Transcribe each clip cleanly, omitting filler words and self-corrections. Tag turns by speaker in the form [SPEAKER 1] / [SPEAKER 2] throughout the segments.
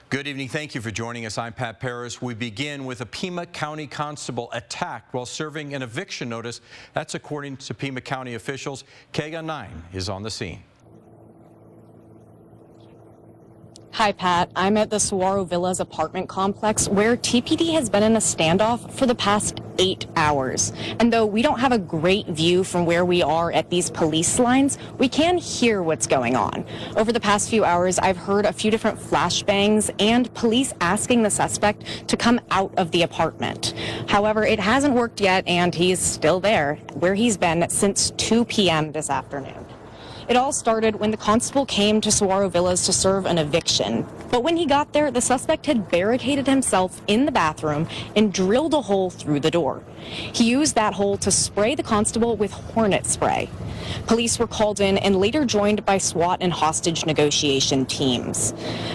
[SPEAKER 1] Good evening. Thank you for joining us. I'm Pat Paris. We begin with a Pima County constable attacked while serving an eviction notice. That's according to Pima County officials. KGUN 9 is on the scene.
[SPEAKER 2] Hi, Pat. I'm at the Saguaro Villas apartment complex where TPD has been in a standoff for the past 8 hours. And though we don't have a great view from where we are at these police lines, we can hear what's going on. Over the past few hours, I've heard a few different flashbangs and police asking the suspect to come out of the apartment. However, it hasn't worked yet, and he's still there, where he's been since 2 p.m. this afternoon. It all started when the constable came to Saguaro Villas to serve an eviction. But when he got there, the suspect had barricaded himself in the bathroom and drilled a hole through the door. He used that hole to spray the constable with hornet spray. Police were called in and later joined by SWAT and hostage negotiation teams.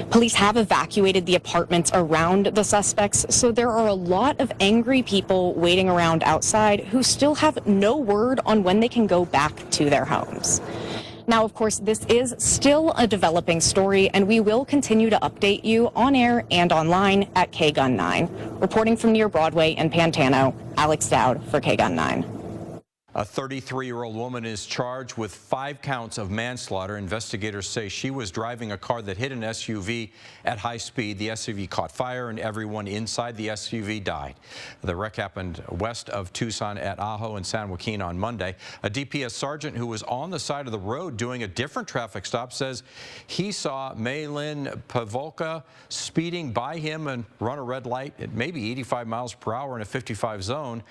[SPEAKER 2] Police have evacuated the apartments around the suspects, so there are a lot of angry people waiting around outside who still have no word on when they can go back to their homes. Now, of course, this is still a developing story, and we will continue to update you on air and online at KGUN 9. Reporting from near Broadway and Pantano, Alex Dowd for KGUN 9.
[SPEAKER 1] A 33-year-old woman is charged with 5 counts of manslaughter. Investigators say she was driving a car that hit an SUV at high speed. The SUV caught fire and everyone inside the SUV died. The wreck happened west of Tucson at Ajo and San Joaquin on Monday. A DPS sergeant who was on the side of the road doing a different traffic stop says he saw Maylin Pavolka speeding by him and run a red light at maybe 85 miles per hour in a 55 zone.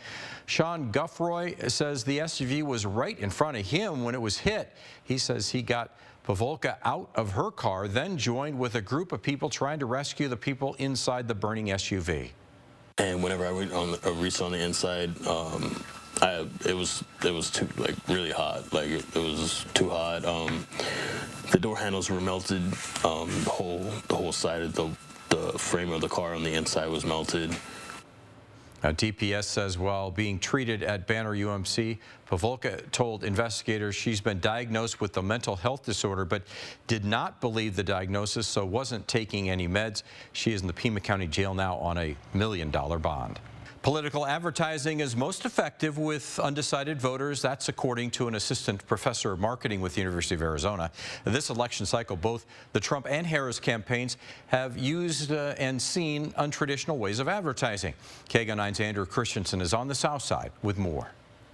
[SPEAKER 1] Sean Guffroy says the SUV was right in front of him when it was hit. He says he got Pavolka out of her car, then joined with a group of people trying to rescue the people inside the burning SUV.
[SPEAKER 3] And whenever I reached on the inside, it was too really hot. It was too hot. The door handles were melted. The whole side of the frame of the car on the inside was melted.
[SPEAKER 1] Now, DPS says while being treated at Banner UMC, Pavolka told investigators she's been diagnosed with a mental health disorder but did not believe the diagnosis, so wasn't taking any meds. She is in the Pima County Jail now on a $1 million bond. Political advertising is most effective with undecided voters. That's according to an assistant professor of marketing with the University of Arizona. This election cycle, both the Trump and Harris campaigns have used and seen untraditional ways of advertising. KGUN 9's Andrew Christensen is on the South Side with more.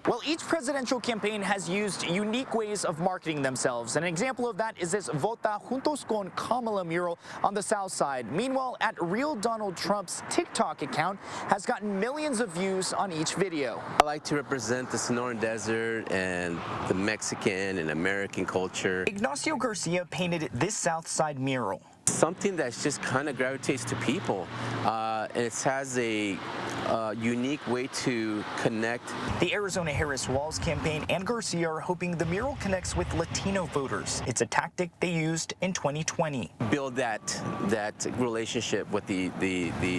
[SPEAKER 4] Well, each presidential campaign has used unique ways of marketing themselves. And an example of that is this Vota Juntos con Kamala mural on the South Side. Meanwhile, at Real Donald Trump's TikTok account has gotten millions of views on each video.
[SPEAKER 5] I like to represent the Sonoran Desert and the Mexican and American culture.
[SPEAKER 4] Ignacio Garcia painted this South Side mural.
[SPEAKER 5] Something that just kind of gravitates to people. And it has a unique way to connect.
[SPEAKER 4] The Arizona Harris Walls campaign and Garcia are hoping the mural connects with Latino voters. It's a tactic they used in 2020.
[SPEAKER 5] Build that relationship with the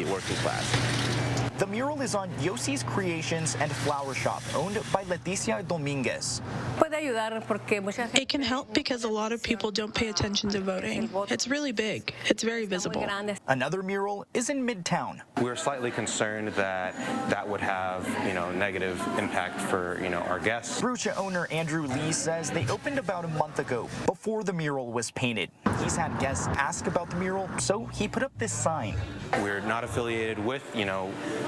[SPEAKER 5] working class.
[SPEAKER 4] The mural is on Yossi's Creations and Flower Shop, owned by Leticia Dominguez.
[SPEAKER 6] It can help because a lot of people don't pay attention to voting. It's really big. It's very visible.
[SPEAKER 4] Another mural is in Midtown.
[SPEAKER 7] We're slightly concerned that that would have, negative impact for, our guests.
[SPEAKER 4] Brucha owner Andrew Lee says they opened about a month ago, before the mural was painted. He's had guests ask about the mural, so he put up this sign.
[SPEAKER 7] We're not affiliated with,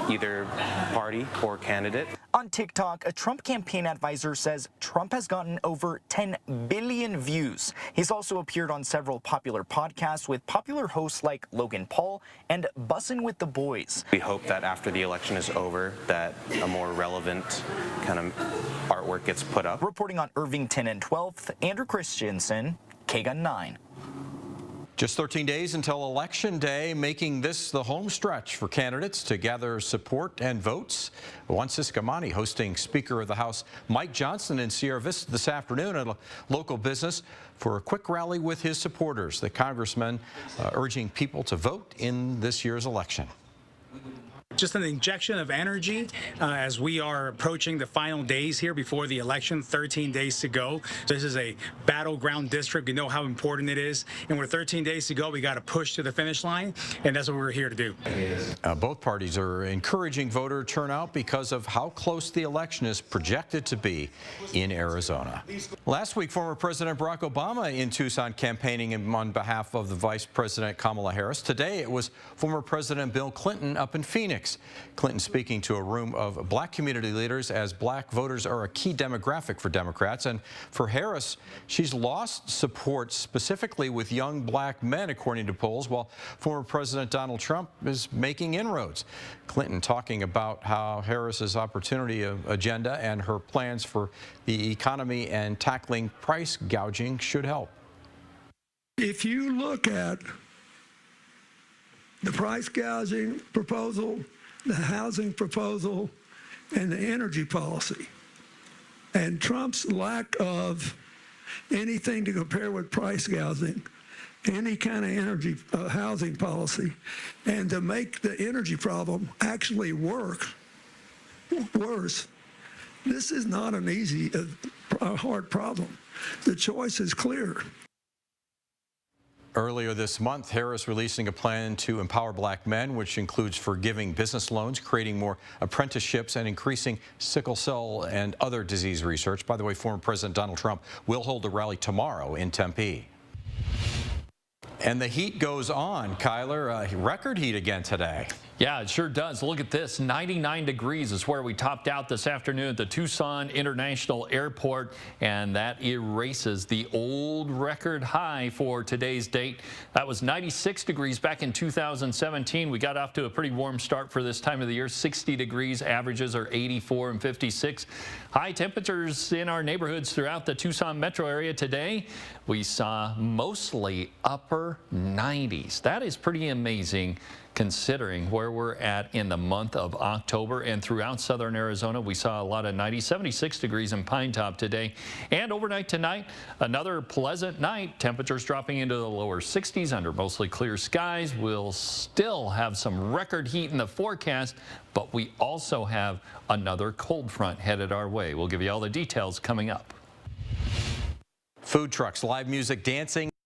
[SPEAKER 7] either party or candidate.
[SPEAKER 4] On TikTok, a Trump campaign advisor says Trump has gotten over 10 billion views. He's also appeared on several popular podcasts with popular hosts like Logan Paul and Bussin' with the Boys.
[SPEAKER 7] We hope that after the election is over, that a more relevant kind of artwork gets put up.
[SPEAKER 4] Reporting on Irvington and 12th, Andrew Christensen, KGUN 9.
[SPEAKER 1] Just 13 days until Election Day, making this the home stretch for candidates to gather support and votes. Juan Ciscomani hosting Speaker of the House Mike Johnson in Sierra Vista this afternoon at a local business for a quick rally with his supporters. The congressman urging people to vote in this year's election.
[SPEAKER 8] just an injection of energy as we are approaching the final days here before the election, 13 days to go. This is a battleground district. We know how important it is. And with 13 days to go, we got to push to the finish line, and that's what we're here to do.
[SPEAKER 1] Both parties are encouraging voter turnout because of how close the election is projected to be in Arizona. Last week, former President Barack Obama in Tucson campaigning on behalf of the Vice President Kamala Harris. Today, it was former President Bill Clinton up in Phoenix. Clinton speaking to a room of black community leaders as black voters are a key demographic for Democrats. And for Harris, she's lost support specifically with young black men, according to polls, while former President Donald Trump is making inroads. Clinton talking about how Harris's opportunity agenda and her plans for the economy and tackling price gouging should help.
[SPEAKER 9] If you look at the price gouging proposal, the housing proposal, and the energy policy, and Trump's lack of anything to compare with price gouging, any kind of energy housing policy, and to make the energy problem actually worse, this is not an easy, a hard problem. The choice is clear.
[SPEAKER 1] Earlier this month, Harris releasing a plan to empower black men, which includes forgiving business loans, creating more apprenticeships, and increasing sickle cell and other disease research. By the way, former President Donald Trump will hold a rally tomorrow in Tempe. And the heat goes on, Kyler. Record heat again today.
[SPEAKER 10] Yeah, it sure does. Look at this. 99 degrees is where we topped out this afternoon at the Tucson International Airport, and that erases the old record high for today's date. That was 96 degrees back in 2017. We got off to a pretty warm start for this time of the year. 60 degrees. Averages are 84 and 56. High temperatures in our neighborhoods throughout the Tucson metro area today. We saw mostly upper 90s. That is pretty amazing, considering where we're at in the month of October. And throughout southern Arizona, we saw a lot of 90s, 76 degrees in Pine Top today. And overnight tonight, another pleasant night. Temperatures dropping into the lower 60s under mostly clear skies. We'll still have some record heat in the forecast, but we also have another cold front headed our way. We'll give you all the details coming up.
[SPEAKER 1] Food trucks, live music, dancing,